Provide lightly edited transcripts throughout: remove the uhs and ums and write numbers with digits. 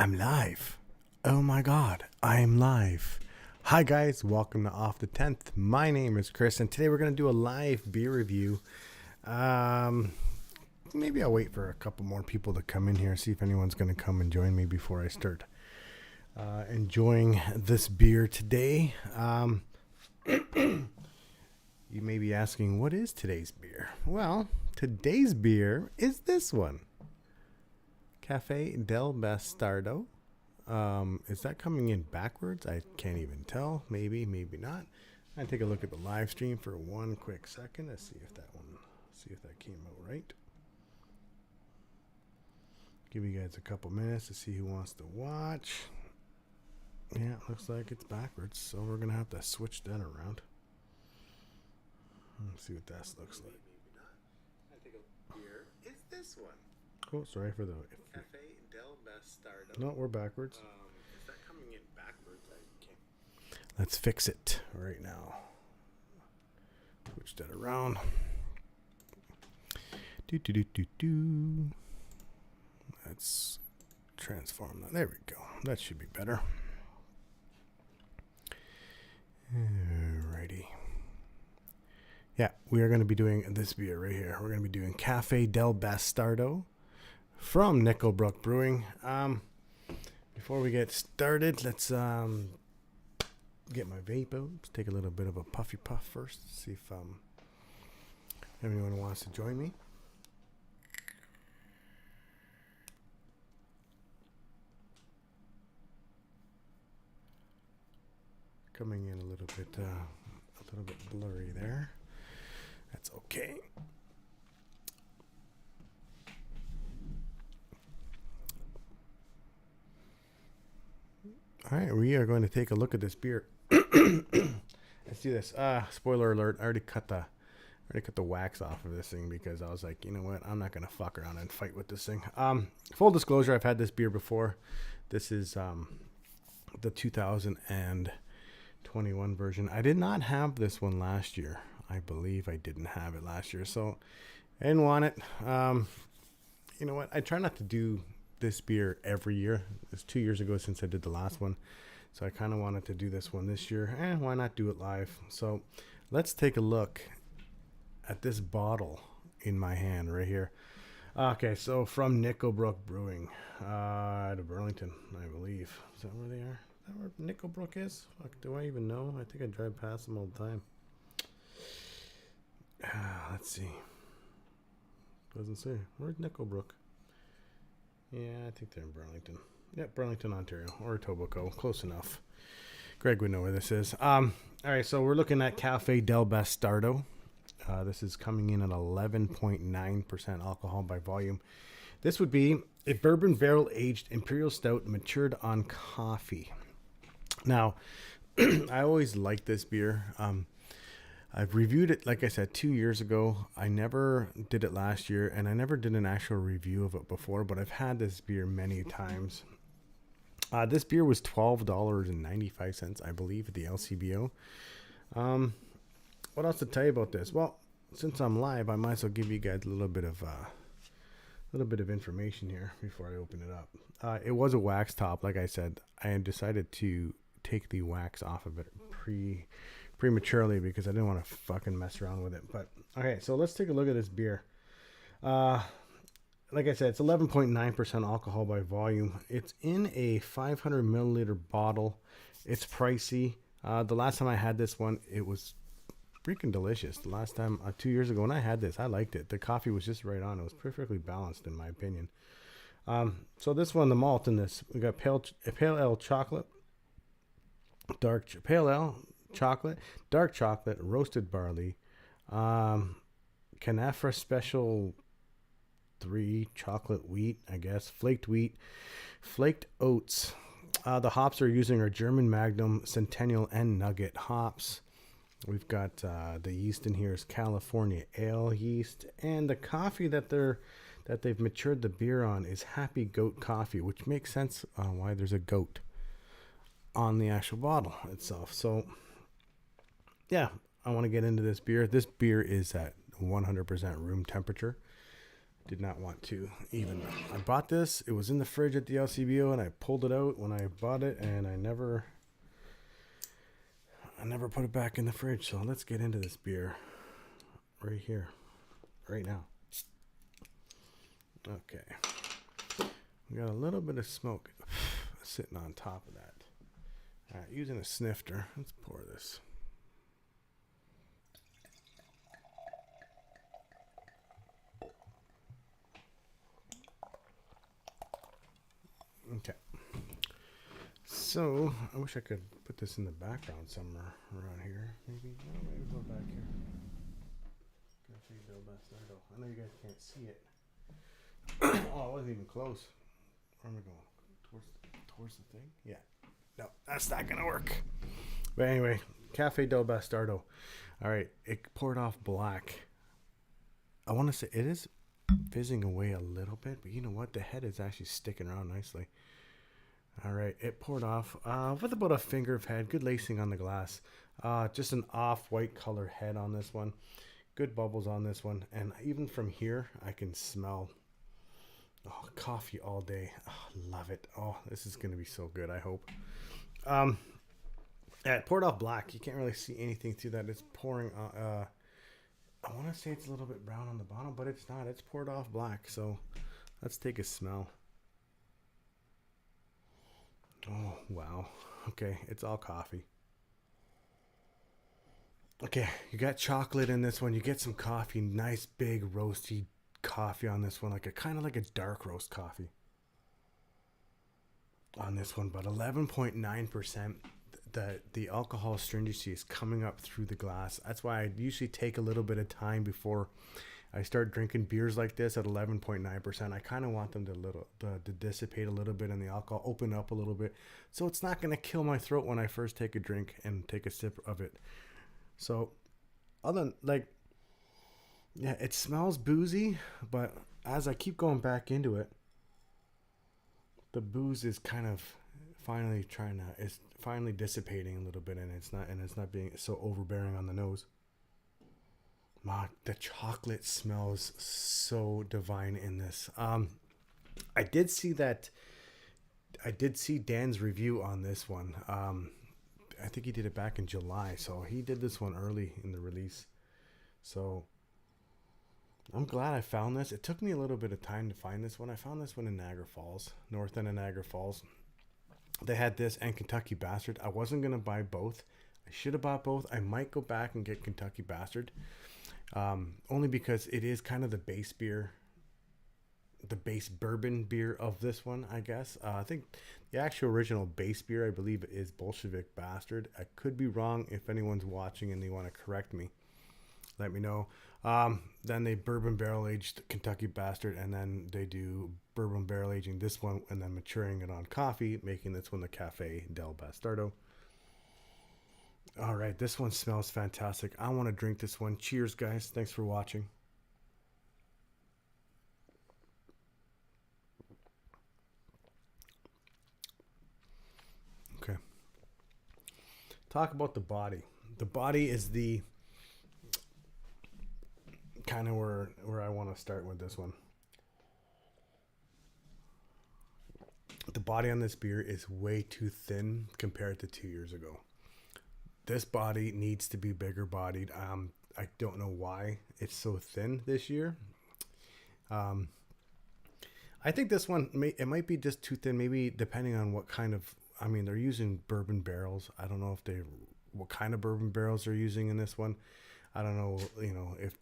I'm live. Oh my god, I'm live. Hi guys, welcome to Off the 10th. My name is Chris, and today we're going to do a live beer review. Maybe I'll wait for a couple more people to come in here, see if anyone's going to come and join me before I start enjoying this beer today. You may be asking, what is today's beer? Well, today's beer is this one. Cafe del Bastardo. Is that coming in backwards? I can't even tell. Maybe, maybe not. I take a look at the live stream for one quick second. Let's see if that came out right. Give you guys a couple minutes to see who wants to watch. Yeah, it looks like it's backwards, so we're gonna have to switch that around. Let's see what that looks like. Maybe not. I take a beer. It's this one. Oh, sorry for the Cafe del Bastardo. No, we're backwards. Is that coming in backwards? I can't. Let's fix it right now. Switch that around. Do. Let's transform that. There we go. That should be better. Alrighty. Yeah, we are going to be doing this beer right here. We're going to be doing Cafe del Bastardo from Brook Brewing. Before we get started, let's get my vape out. Let's take a little bit of a puffy puff first. See if anyone wants to join me. Coming in a little bit blurry there. That's okay. All right, we are going to take a look at this beer. Let's do this. Spoiler alert! I already cut the wax off of this thing because I was like, you know what? I'm not gonna fuck around and fight with this thing. Full disclosure: I've had this beer before. This is the 2021 version. I did not have this one last year. I believe I didn't have it last year, so I didn't want it. You know what? I try not to do this beer every year. It's 2 years ago since I did the last one, so I kind of wanted to do this one this year, and why not do it live? So let's take a look at this bottle in my hand right here. Okay, so from Brook Brewing out of Burlington, I believe. Is that where they are? Is that where Brook is? Fuck, do I even know? I think I drive past them all the time. Let's see. Doesn't say. Where's Brook? Yeah, I think they're in Burlington. Yep, Burlington, Ontario, or Etobicoke. Close enough. Greg would know where this is. All right, so we're looking at Cafe del Bastardo. This is coming in at 11.9% alcohol by volume. This would be a bourbon barrel-aged imperial stout matured on coffee. Now, I always liked this beer. I've reviewed it, like I said, 2 years ago. I never did it last year, and I never did an actual review of it before, but I've had this beer many times. This beer was $12.95, I believe, at the LCBO. What else to tell you about this? Well, since I'm live, I might as well give you guys a little bit of information here before I open it up. It was a wax top, like I said. I had decided to take the wax off of it prematurely because I didn't want to fucking mess around with it. But okay, so let's take a look at this beer. Like I said, it's 11.9% alcohol by volume. It's in a 500 milliliter bottle. It's pricey. The last time I had this one, it was freaking delicious. The last time, 2 years ago, when I had this, I liked it. The coffee was just right on. It was perfectly balanced, in my opinion. So this one, the malt in this, we got pale ale chocolate, pale ale chocolate, dark chocolate, roasted barley, Canafra Special 3 chocolate wheat, I guess, flaked wheat, flaked oats. The hops we're using are German Magnum, Centennial, and Nugget hops. We've got the yeast in here is California ale yeast, and the coffee that they've matured the beer on is Happy Goat coffee, which makes sense why there's a goat on the actual bottle itself. So yeah, I want to get into this beer. This beer is at 100% room temperature. Did not want to even. I bought this. It was in the fridge at the LCBO, and I pulled it out when I bought it, and I never put it back in the fridge. So let's get into this beer right here, right now. Okay. We got a little bit of smoke sitting on top of that. All right, using a snifter, let's pour this. Okay. So, I wish I could put this in the background somewhere around here. Maybe go back here. Bastardo. I know you guys can't see it. Oh, I wasn't even close. Where am I going? Towards the thing? Yeah. No, that's not going to work. But anyway, Cafe del Bastardo. All right, it poured off black. I want to say it is fizzing away a little bit, but you know what? The head is actually sticking around nicely. All right, it poured off with about a finger of head. Good lacing on the glass. Just an off-white color head on this one. Good bubbles on this one. And even from here, I can smell coffee all day. Oh, love it. Oh, this is going to be so good, I hope. Yeah, it poured off black. You can't really see anything through that. It's pouring... I want to say it's a little bit brown on the bottom, but it's not. It's poured off black. So let's take a smell. Oh, wow. Okay, it's all coffee. Okay, you got chocolate in this one. You get some coffee, nice big roasty coffee on this one, kind of like a dark roast coffee on this one, but 11.9%. The alcohol stringency is coming up through the glass. That's why I usually take a little bit of time before I start drinking beers like this at 11.9%. I kind of want them to dissipate a little bit in the alcohol, open up a little bit, so it's not going to kill my throat when I first take a drink and take a sip of it. So, other than, yeah, it smells boozy, but as I keep going back into it, the booze is kind of it's finally dissipating a little bit, and it's not being so overbearing on the nose. The chocolate smells so divine in this. I did see Dan's review on this one. I think he did it back in July, so he did this one early in the release. So I'm glad I found this. It took me a little bit of time to find this one. I found this one in Niagara Falls, north end of Niagara Falls. They had this and Kentucky Bastard. I wasn't going to buy both. I should have bought both. I might go back and get Kentucky Bastard. Only because it is kind of the base beer, the base bourbon beer of this one, I guess. I think the actual original base beer, I believe, is Bolshevik Bastard. I could be wrong. If anyone's watching and they want to correct me, let me know. Then they bourbon barrel aged Kentucky Bastard, and then they do bourbon barrel aging this one and then maturing it on coffee, making this one the Cafe del Bastardo. All right, this one smells fantastic. I want to drink this one. Cheers, guys. Thanks for watching. Okay. Talk about the body. The body is the kind of where I want to start with this one. The body on this beer is way too thin compared to 2 years ago. This body needs to be bigger bodied. I don't know why it's so thin this year. I think this one it might be just too thin. Maybe depending on what kind of. I mean, they're using bourbon barrels. I don't know what kind of bourbon barrels they're using in this one. I don't know. If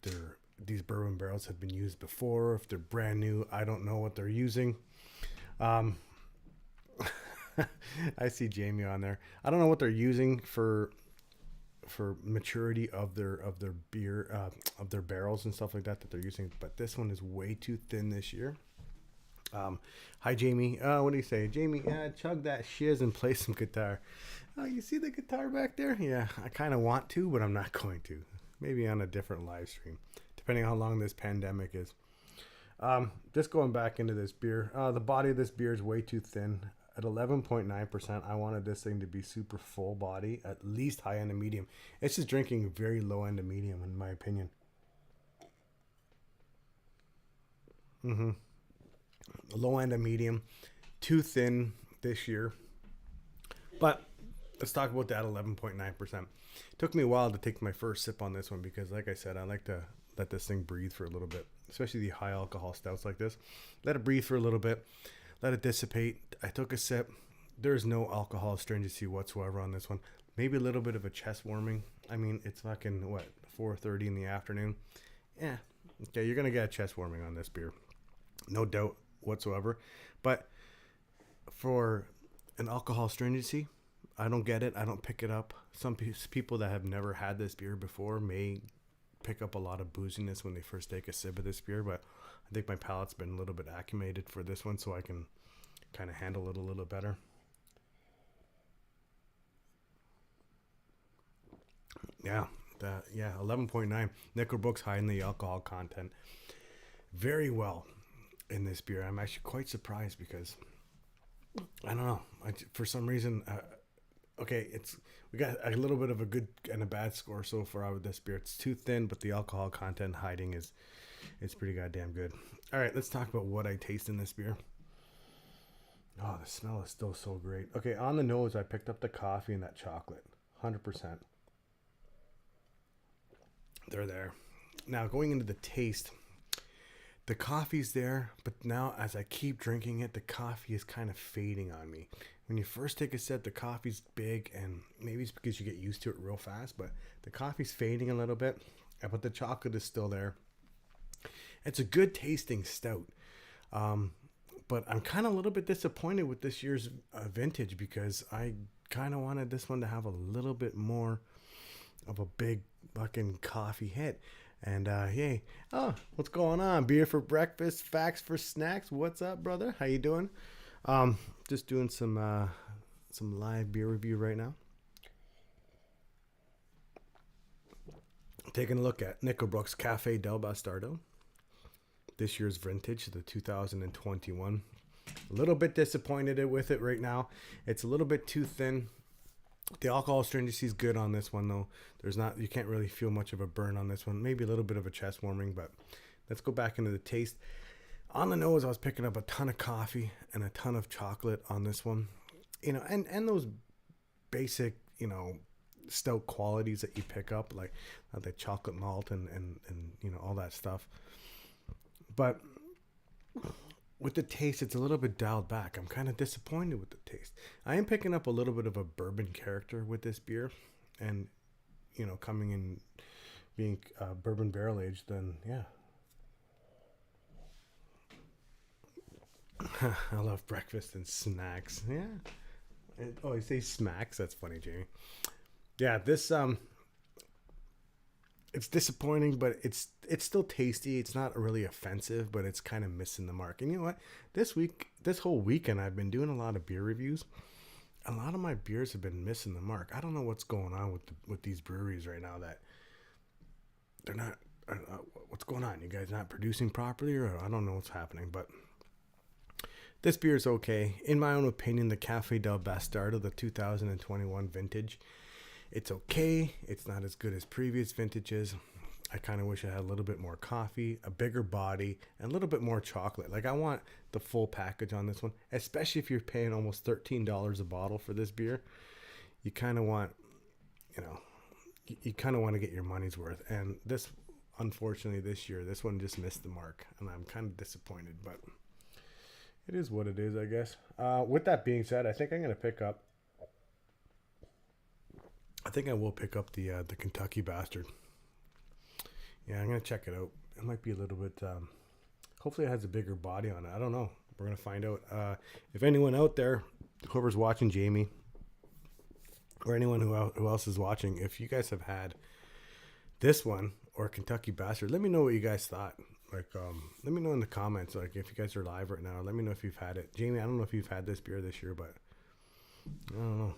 these bourbon barrels have been used before, if they're brand new. I don't know what they're using. I see Jamie on there. I don't know what they're using for maturity of their beer, of their barrels and stuff like that they're using, but this one is way too thin this year. Hi Jamie. What do you say, Jamie? Chug that shiz and play some guitar. You see the guitar back there? Yeah, I kind of want to, but I'm not going to. Maybe on a different live stream, depending on how long this pandemic is. Just going back into this beer, the body of this beer is way too thin. At 11.9%, I wanted this thing to be super full body, at least high end and medium. It's just drinking very low end and medium, in my opinion. Mm-hmm. Low end of medium. Too thin this year. But let's talk about that 11.9%. Took me a while to take my first sip on this one because, like I said, I like to let this thing breathe for a little bit, especially the high alcohol stouts like this. Let it breathe for a little bit, let it dissipate. I took a sip. There's no alcohol astringency whatsoever on this one. Maybe a little bit of a chest warming. I mean, it's fucking, 4:30 in the afternoon. Yeah, okay, you're going to get a chest warming on this beer. No doubt whatsoever. But for an alcohol astringency, I don't get it. I don't pick it up. Some people that have never had this beer before may pick up a lot of booziness when they first take a sip of this beer, but I think my palate's been a little bit acclimated for this one, so I can kind of handle it a little better. Yeah, 11.9. Brook's high in the alcohol content. Very well in this beer. I'm actually quite surprised because I don't know. For some reason, okay, we got a little bit of a good and a bad score so far with this beer. It's too thin, but the alcohol content hiding is pretty goddamn good. All right, let's talk about what I taste in this beer. Oh, the smell is still so great. Okay, on the nose, I picked up the coffee and that chocolate. 100%. They're there. Now, going into the taste, the coffee's there, but now as I keep drinking it, the coffee is kind of fading on me. When you first take a sip, the coffee's big, and maybe it's because you get used to it real fast, but the coffee's fading a little bit, but the chocolate is still there. It's a good tasting stout, but I'm kind of a little bit disappointed with this year's vintage because I kind of wanted this one to have a little bit more of a big fucking coffee hit. And yay. Oh, what's going on? Beer for breakfast, facts for snacks. What's up, brother? How you doing? Just doing some live beer review right now. Taking a look at Brook's Cafe del Bastardo. This year's vintage, the 2021. A little bit disappointed with it right now. It's a little bit too thin. The alcohol astringency is good on this one, though. You can't really feel much of a burn on this one. Maybe a little bit of a chest warming, but let's go back into the taste. On the nose, I was picking up a ton of coffee and a ton of chocolate on this one. And those basic, stout qualities that you pick up, like the chocolate malt and all that stuff. But with the taste, it's a little bit dialed back. I'm kind of disappointed with the taste. I am picking up a little bit of a bourbon character with this beer, and coming in being bourbon barrel aged, then yeah. I love breakfast and snacks. Yeah. You say smacks? That's funny, Jamie. Yeah, this it's disappointing, but it's still tasty. It's not really offensive, but it's kind of missing the mark. And you know what? This whole weekend, I've been doing a lot of beer reviews. A lot of my beers have been missing the mark. I don't know what's going on with these breweries right now. That they're not. What's going on? You guys not producing properly, or I don't know what's happening. But this beer is okay, in my own opinion. The Cafe del Bastardo, the 2021 vintage. It's okay. It's not as good as previous vintages. I kind of wish I had a little bit more coffee, a bigger body, and a little bit more chocolate. Like, I want the full package on this one, especially if you're paying almost $13 a bottle for this beer. You kind of want, you kind of want to get your money's worth. And this, unfortunately, this year, this one just missed the mark, and I'm kind of disappointed, but it is what it is, I guess. With that being said, I think I'm going to pick up the Kentucky Bastard. Yeah, I'm going to check it out. It might be a little bit, hopefully it has a bigger body on it. I don't know. We're going to find out. If anyone out there, whoever's watching, Jamie, or anyone who else is watching, if you guys have had this one or Kentucky Bastard, let me know what you guys thought. Like, let me know in the comments, like, if you guys are live right now, let me know if you've had it. Jamie, I don't know if you've had this beer this year, but I don't know.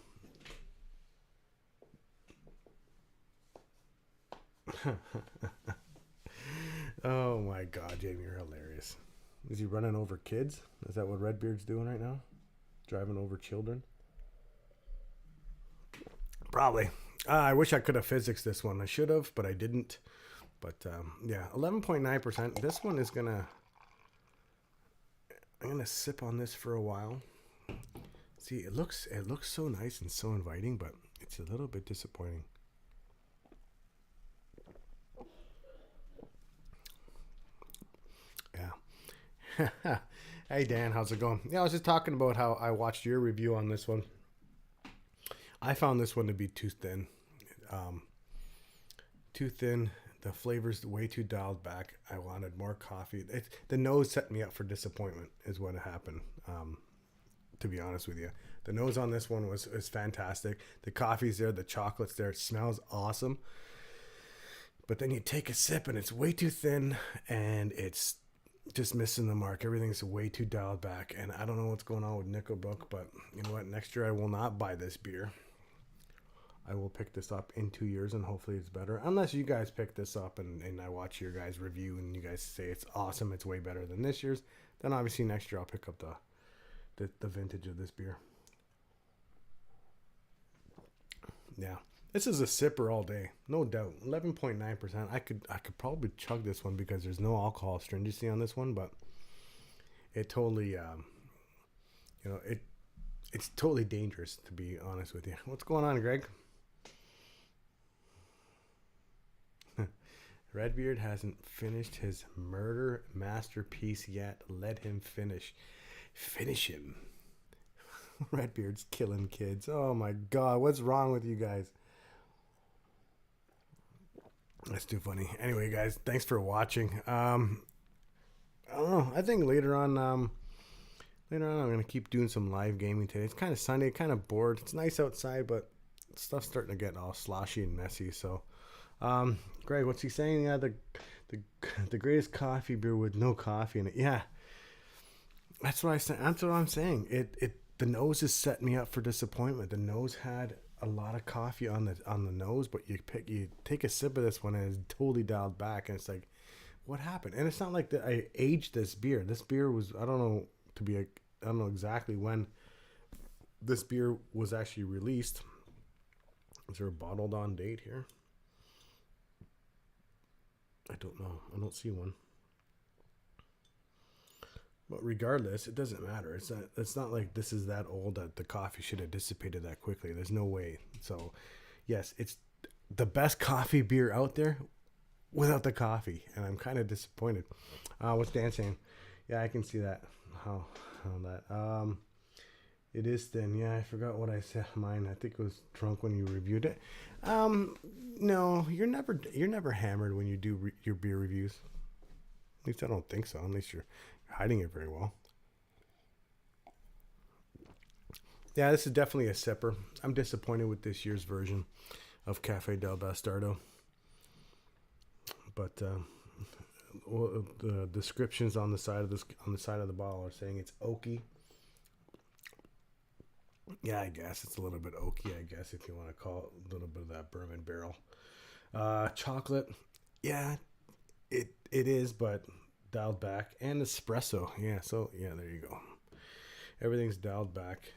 Oh my God, Jamie, you're hilarious. Is he running over kids? Is that what Redbeard's doing right now? Driving over children? Probably. I wish I could have physics this one. I should have, but I didn't. But yeah, 11.9%. This one is gonna I'm gonna sip on this for a while. See, it looks so nice and so inviting, but it's a little bit disappointing. Yeah. Hey Dan, how's it going? Yeah, I was just talking about how I watched your review on this one. I found this one to be too thin. Too thin. The flavor's way too dialed back. I wanted more coffee. The nose set me up for disappointment, is what happened. To be honest with you, the nose on this one was fantastic. The coffee's there, the chocolate's there. It smells awesome. But then you take a sip and it's way too thin, and it's just missing the mark. Everything's way too dialed back, and I don't know what's going on with Nickel Brook, but you know what? Next year I will not buy this beer. I will pick this up in 2 years, and hopefully it's better. Unless you guys pick this up and I watch your guys' review and you guys say it's awesome, it's way better than this year's, then obviously next year I'll pick up the vintage of this beer. Yeah. This is a sipper all day, no doubt. 11.9%. I could probably chug this one because there's no alcohol stringency on this one, but it totally, it's totally dangerous, to be honest with you. What's going on, Greg? Redbeard hasn't finished his murder masterpiece yet. Let him finish. Finish him. Redbeard's killing kids. Oh my God, what's wrong with you guys? That's too funny. Anyway, guys, thanks for watching. I don't know. I think later on I'm gonna keep doing some live gaming today. It's kind of Sunday, kind of bored. It's nice outside, but stuff's starting to get all sloshy and messy. So, Greg, what's he saying? Yeah, the greatest coffee beer with no coffee in it. Yeah, that's what I said. That's what I'm saying. The nose has set me up for disappointment. The nose had a lot of coffee on the nose, but you take a sip of this one and it's totally dialed back, and it's like, what happened? And it's not like that I aged this beer. This beer was, I don't know exactly when this beer was actually released. Is there a bottled on date here? I don't know. I don't see one. But regardless, it doesn't matter. It's not like this is that old that the coffee should have dissipated that quickly. There's no way. So, yes, it's the best coffee beer out there without the coffee, and I'm kind of disappointed. What's Dan saying? Yeah, I can see that. How that. It is thin. Yeah, I forgot what I said. Mine. I think it was drunk when you reviewed it. No, you're never hammered when you do your beer reviews. At least I don't think so. Unless you're hiding it very well. Yeah, this is definitely a sipper. I'm disappointed with this year's version of Cafe del Bastardo. But the descriptions on the side of the bottle are saying it's oaky. Yeah, I guess it's a little bit oaky. I guess if you want to call it a little bit of that bourbon barrel. Chocolate, yeah, it is, but dialed back. And espresso, yeah. So yeah, there you go. Everything's dialed back.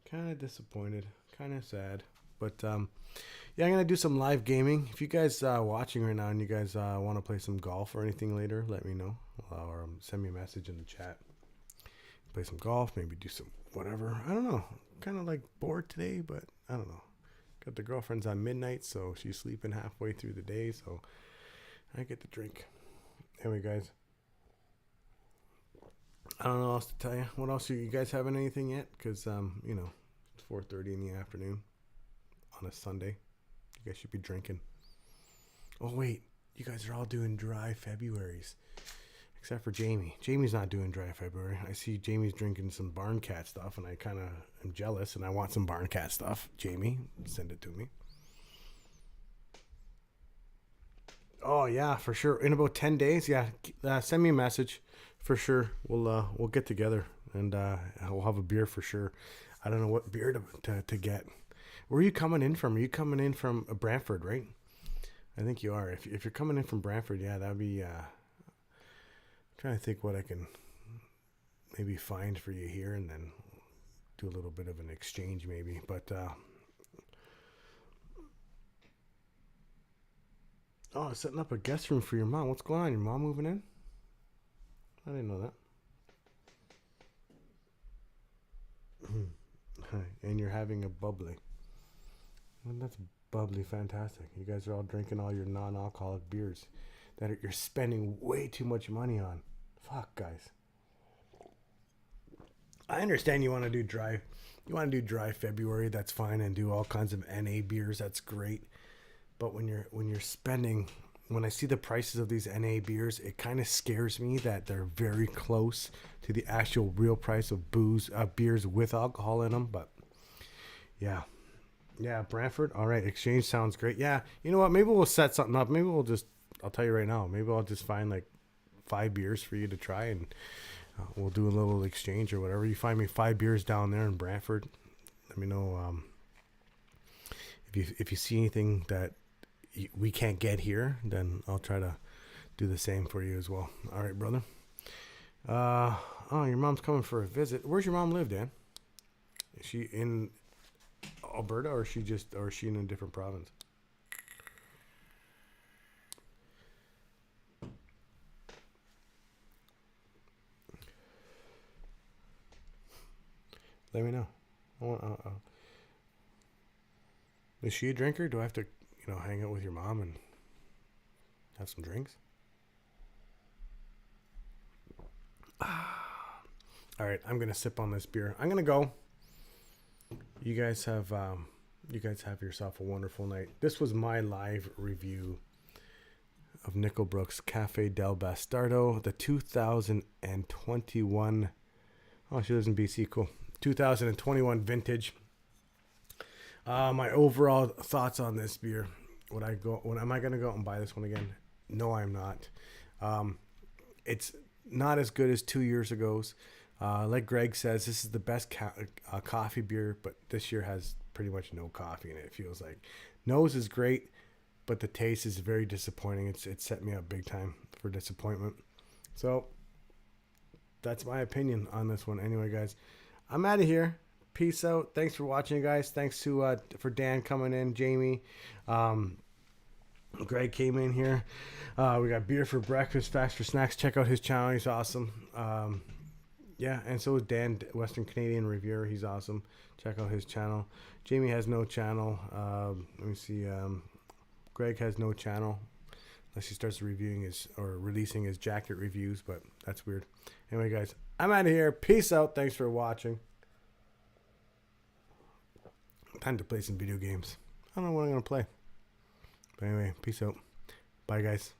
Kind of disappointed, kind of sad, but yeah, I'm gonna do some live gaming. If you guys watching right now and you guys want to play some golf or anything later, let me know, or send me a message in the chat. Play some golf, maybe do some whatever. I don't know. Kind of like bored today, but I don't know. Got the girlfriend's on midnight, so she's sleeping halfway through the day, so I get to drink. Anyway, guys, I don't know what else to tell you. What else? Are you guys having anything yet? Because, it's 4:30 in the afternoon on a Sunday. You guys should be drinking. Oh, wait. You guys are all doing dry Februaries. Except for Jamie. Jamie's not doing dry February. I see Jamie's drinking some Barn Cat stuff, and I kind of am jealous, and I want some Barn Cat stuff. Jamie, send it to me. Oh, yeah, for sure. In about 10 days, yeah, send me a message. For sure. We'll get together, and we'll have a beer for sure. I don't know what beer to get. Where are you coming in from? Are you coming in from Brantford, right? I think you are. If you're coming in from Brantford, yeah, that'd be... trying to think what I can maybe find for you here, and then do a little bit of an exchange maybe. But setting up a guest room for your mom. What's going on? Your mom moving in? I didn't know that. And you're having a bubbly. Well, that's bubbly fantastic. You guys are all drinking all your non-alcoholic beers that you're spending way too much money on. Fuck, guys. I understand you want to do dry. You want to do dry February, that's fine, and do all kinds of NA beers, that's great. But when you're spending, when I see the prices of these NA beers, it kind of scares me that they're very close to the actual real price of beers with alcohol in them. But yeah, Brantford. All right, exchange sounds great. Yeah, you know what? Maybe we'll set something up. Maybe we'll just. I'll tell you right now. Maybe I'll just find like 5 beers for you to try, and we'll do a little exchange or whatever. You find me 5 beers down there in Brantford. Let me know if you see anything that we can't get here, then I'll try to do the same for you as well. All right, brother. Oh, your mom's coming for a visit. Where's your mom live, Dan? Is she in Alberta, or is she in a different province? Let me know. Is she a drinker? Do I have to, hang out with your mom and have some drinks? All right, I'm gonna sip on this beer. I'm gonna go. You guys have yourself a wonderful night. This was my live review of Nickelbrook's Cafe del Bastardo, the 2021. Oh, she lives in BC. Cool. 2021 vintage. My overall thoughts on this beer. Am I gonna go out and buy this one again? No, I'm not. It's not as good as 2 years ago's. Like Greg says, this is the best coffee beer, but this year has pretty much no coffee in it. It feels like nose is great, but the taste is very disappointing. It set me up big time for disappointment. So that's my opinion on this one. Anyway, guys, I'm out of here. Peace out. Thanks for watching, guys. Thanks to for Dan coming in, Jamie. Greg came in here. We got beer for breakfast, fast for snacks. Check out his channel. He's awesome. Yeah, and so is Dan, Western Canadian Reviewer. He's awesome. Check out his channel. Jamie has no channel. Let me see. Greg has no channel unless he starts releasing his jacket reviews, but that's weird. Anyway, guys, I'm out of here. Peace out. Thanks for watching. Time to play some video games. I don't know what I'm going to play. But anyway, peace out. Bye, guys.